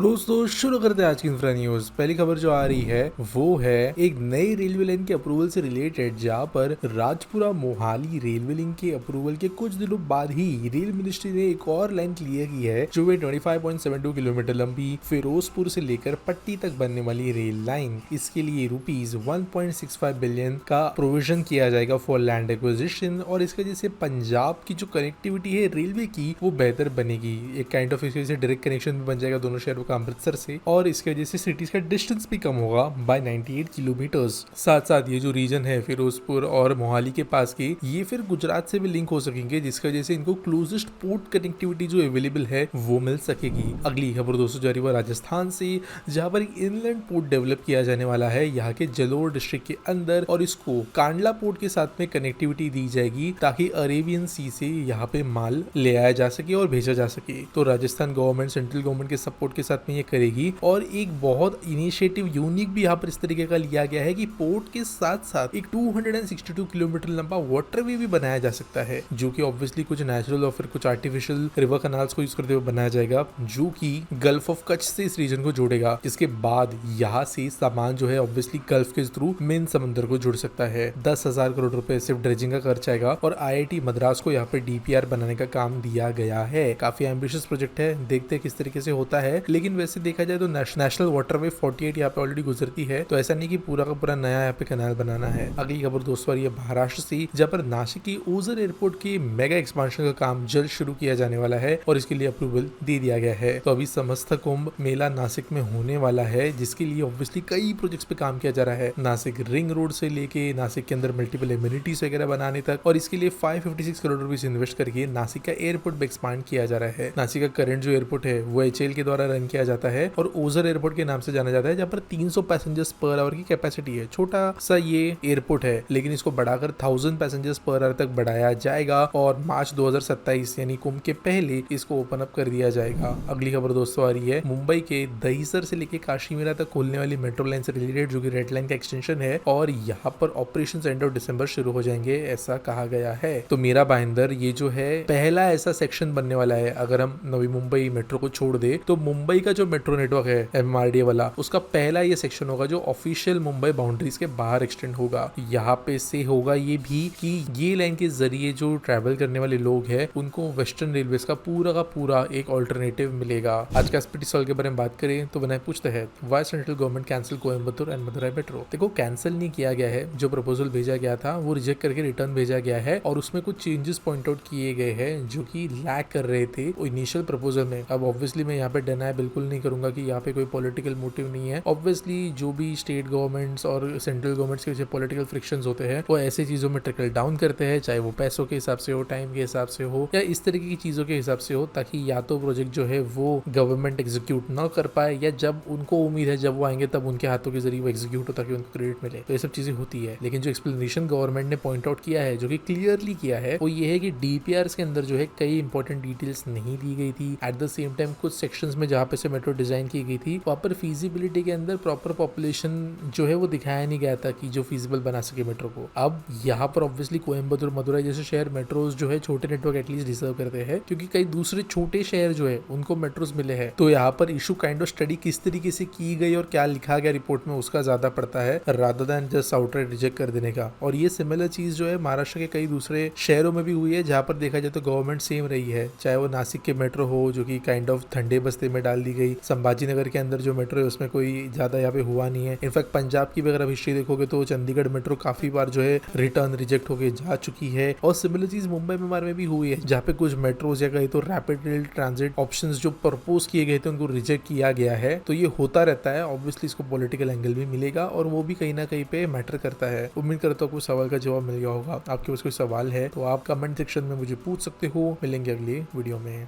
तो दोस्तों शुरू करते हैं आज की इंफ्रा न्यूज। पहली खबर जो आ रही है वो है एक नई रेलवे लाइन के अप्रूवल से रिलेटेड, जहां पर राजपुरा मोहाली रेलवे लाइन के अप्रूवल के कुछ दिनों बाद ही रेल मिनिस्ट्री ने एक और लाइन क्लियर की है, जो है 25.72 किलोमीटर लंबी फिरोजपुर से लेकर पट्टी तक बनने वाली रेल लाइन। इसके लिए ₹1.65 बिलियन का प्रोविजन किया जाएगा फॉर लैंड एक्विजिशन, और इसके वजह से पंजाब की जो कनेक्टिविटी है रेलवे की वो बेहतर बनेगी। एक काइंड ऑफ इसकी वजह से डायरेक्ट कनेक्शन भी बन जाएगा दोनों शहरों का अमृतसर से, और इसके वजह से सिटीज का डिस्टेंस भी कम होगा बाय 98 किलोमीटर्स। साथ साथ ये जो रीजन है फिरोजपुर और मोहाली के पास के, ये फिर गुजरात से भी लिंक हो सकेंगे, जिसकी वजह से इनको क्लोजेस्ट पोर्ट कनेक्टिविटी जो अवेलेबल है वो मिल सकेगी। अगली खबर दोस्तों जा रही है राजस्थान से, जहां पर एक इनलैंड पोर्ट डेवलप किया जाने वाला है यहाँ के जलोर डिस्ट्रिक्ट के अंदर, और इसको कांडला पोर्ट के साथ में कनेक्टिविटी दी जाएगी ताकि अरेबियन सी से यहाँ पे माल ले आया जा सके और भेजा जा सके। तो राजस्थान गवर्नमेंट सेंट्रल गवर्नमेंट के सपोर्ट के साथ में ये करेगी, और एक बहुत इनिशिएटिव यूनिक भी यहाँ पर इस तरीके का लिया गया है कि पोर्ट के साथ साथ एक 262 किलोमीटर लंबा वाटरवे भी बनाया जा सकता है, जो कि ऑब्वियसली कुछ नेचुरल और फिर कुछ आर्टिफिशियल रिवर कनाल्स को यूज करते हुए बनाया जाएगा, जो कि गल्फ ऑफ कच्छ से इस रीजन को जोड़ेगा। इसके बाद यहाँ से सामान जो है ऑब्वियसली गल्फ के थ्रू मेन समंदर को जुड़ सकता है। 10,000 करोड़ रुपए सिर्फ ड्रेजिंग का खर्च आएगा, और IIT मद्रास को यहाँ पे DPR बनाने का काम दिया गया है। काफी एम्बिशियस प्रोजेक्ट है, देखते हैं किस तरीके से होता है। लेकिन वैसे देखा जाए तो नेशनल वाटरवे 48 यहाँ पे ऑलरेडी गुजरती है, तो ऐसा नहीं कि पूरा का पूरा नया यहाँ पे कैनाल बनाना है। अगली खबर दोस्तों ये महाराष्ट्र से, जहाँ पर नासिक की ओझर एयरपोर्ट की मेगा एक्सपांशन का काम जल्द शुरू किया जाने वाला है, और इसके लिए अप्रूवल दे दिया गया है। तो अभी समस्त कुंभ मेला नासिक में होने वाला है, जिसके लिए ऑब्वियसली कई प्रोजेक्ट्स पे काम किया जा रहा है, नासिक रिंग रोड से लेके नासिक के अंदर मल्टीपल एमिनिटीज वगैरह बनाने तक, और इसके लिए 556 करोड़ रुपए इन्वेस्ट करके नासिक का एयरपोर्ट भी एक्सपांड किया जा रहा है। नासिक का करंट जो एयरपोर्ट है वो HAL के द्वारा रन किया जाता है, और ओझर एयरपोर्ट के नाम से जाना जाता है, जहाँ पर 300 पैसेंजर्स पर आवर की कैपेसिटी है। छोटा सा ये एयरपोर्ट है, लेकिन इसको बढ़ाकर 1000 पैसेंजर्स पर आवर तक बढ़ाया जाएगा, और मार्च 2027 यानी कुंभ के पहले इसको ओपन अप कर दिया जाएगा। अगली खबर दोस्तों आ रही है मुंबई के दहीसर से लेकर काशीमीरा तक खोलने वाली मेट्रो लाइन से रिलेटेड, जो कि रेड लाइन का एक्सटेंशन है, और यहाँ पर ऑपरेशन एंड ऑफ दिसंबर शुरू हो जाएंगे, ऐसा कहा गया है। तो मेरा भाईंदर ये जो है पहला ऐसा सेक्शन बनने वाला है, अगर हम नवी मुंबई मेट्रो को छोड़ दे तो मुंबई का जो मेट्रो नेटवर्क है MMRDA वाला, उसका पहला ये सेक्शन होगा जो ऑफिशियल मुंबई बाउंड्रीज के बाहर एक्सटेंड होगा। यहाँ पे से होगा ये भी कि ये लाइन के जरिए जो ट्रैवल करने वाले लोग हैं उनको वेस्टर्न रेलवेज का पूरा एक ऑल्टरनेटिव मिलेगा। आज का स्पीड सॉल्व के बारे में बात करें तो बनाए पूछते हैं, why central government cancel Coimbatore and Madurai metro. देखो कैंसिल नहीं किया गया है, जो प्रपोजल भेजा गया था वो रिजेक्ट करके रिटर्न भेजा गया है, और उसमें कुछ चेंजेस पॉइंट आउट किए गए हैं जो कि लैक कर रहे थे इनिशियल प्रपोजल में। अब ऑब्वियसली मैं यहाँ पे डिनाई बिल्कुल नहीं करूंगा कि यहाँ पे कोई पॉलिटिकल मोटिव नहीं है। ऑब्वियसली जो भी स्टेट गवर्नमेंट्स और सेंट्रल गवर्नमेंट्स के पॉलिटिकल फ्रिक्शंस होते हैं वो ऐसी चीजों में ट्रिकल डाउन करते हैं, चाहे वो पैसों के हिसाब से हो, टाइम के हिसाब से हो, या इस तरीके की चीजों के हिसाब से हो, ताकि या तो प्रोजेक्ट जो है वो गवर्नमेंट एग्जीक्यूट ना कर पाए, या जब उनको उम्मीद है जब वो आएंगे तब उनके हाथों के जरिए वो एग्जीक्यूट हो ताकि उनको क्रेडिट मिले। तो ये सब चीजें होती है। लेकिन जो एक्सप्लेनेशन गवर्नमेंट ने पॉइंट आउट किया है, जो कि क्लियरली किया है, वो ये है कि DPRs के अंदर जो है कई इंपॉर्टेंट डिटेल्स नहीं दी गई थी। एट द सेम टाइम कुछ सेक्शंस में जहाँ पे से मेट्रो डिजाइन की गई थी, वहाँ पर फीजिबिलिटी के अंदर प्रॉपर पॉपुलेशन जो है वो दिखाया नहीं गया था कि जो फीजिबल बना सके मेट्रो को। अब यहाँ पर ऑब्वियसली कोयम्बतूर मदुरई जैसे शहर मेट्रोज जो है छोटे नेटवर्क एटलीस्ट डिजर्व करते हैं, क्योंकि कई दूसरे छोटे शहर जो है उनको मेट्रोज मिले हैं। तो यहाँ पर इशू काइंड ऑफ स्टडी किस तरीके से की गई और क्या लिखा गया रिपोर्ट में उसका ज्यादा पड़ता है, rather than just outright reject कर देने का। और ये सिमिलर चीज जो है महाराष्ट्र के कई दूसरे शहरों में भी हुई है, जहाँ पर देखा जाए तो गवर्नमेंट सेम रही है, चाहे वो नासिक के मेट्रो हो जो कि काइंड ऑफ ठंडे बस्ते में डाल दी गई, संभाजी नगर के अंदर जो मेट्रो है उसमें कोई ज्यादा यहाँ पे हुआ नहीं है। इनफैक्ट पंजाब की भी अगर आप हिस्ट्री देखोगे तो चंडीगढ़ मेट्रो काफी बार जो है रिटर्न रिजेक्ट होके जा चुकी है, और सिमिलर चीज मुंबई में भी हुई है, जहाँ पे कुछ मेट्रोज या कहीं तो रैपिड रेल ट्रांजिट ऑप्शंस जो प्रपोज किए गए थे उनको रिजेक्ट किया गया है। तो ये होता रहता है। ऑब्वियसली इसको पॉलिटिकल एंगल भी मिलेगा, और वो भी कहीं ना कहीं पे मैटर करता है। उम्मीद करता हूँ कुछ सवाल का जवाब मिल गया होगा। आपके पास कोई सवाल है तो आप कमेंट सेक्शन में मुझे पूछ सकते हो। मिलेंगे अगले वीडियो में।